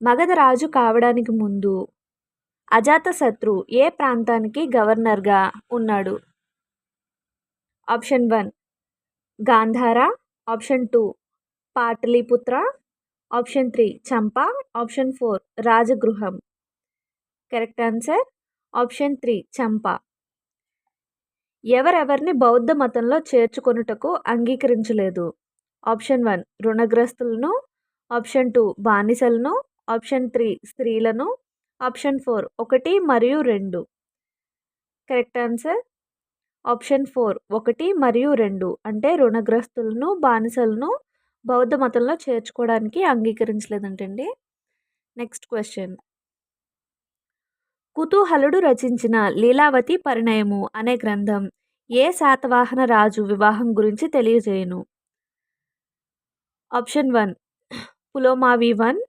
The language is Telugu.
మగధ రాజు కావడానికి ముందు అజాతశత్రు ఏ ప్రాంతానికి గవర్నర్గా ఉన్నాడు? Option 1 Gandhara, option 2 Pataliputra, option 3 చంపా, ఆప్షన్ 4 రాజగృహం. కరెక్ట్ ఆన్సర్ ఆప్షన్ 3 చంపా. ఎవరెవరిని బౌద్ధ మతంలో చేర్చుకొనుటకు అంగీకరించలేదు? ఆప్షన్ 1 రుణగ్రస్తులను, ఆప్షన్ 2 బానిసలను, ఆప్షన్ 3 స్త్రీలను, ఆప్షన్ 4 1 మరియు 2. కరెక్ట్ ఆన్సర్ ఆప్షన్ 4 1 మరియు 2 అంటే రుణగ్రస్తులను, బానిసలను బౌద్ధ మతంలో చేర్చుకోవడానికి అంగీకరించలేదంటండి. Next question. కుతూహలుడు రచించిన లీలావతి పరిణయము అనే గ్రంథం ఏ శాతవాహన రాజు వివాహం గురించి తెలియజేయును? ఆప్షన్ 1 పులోమావి 1,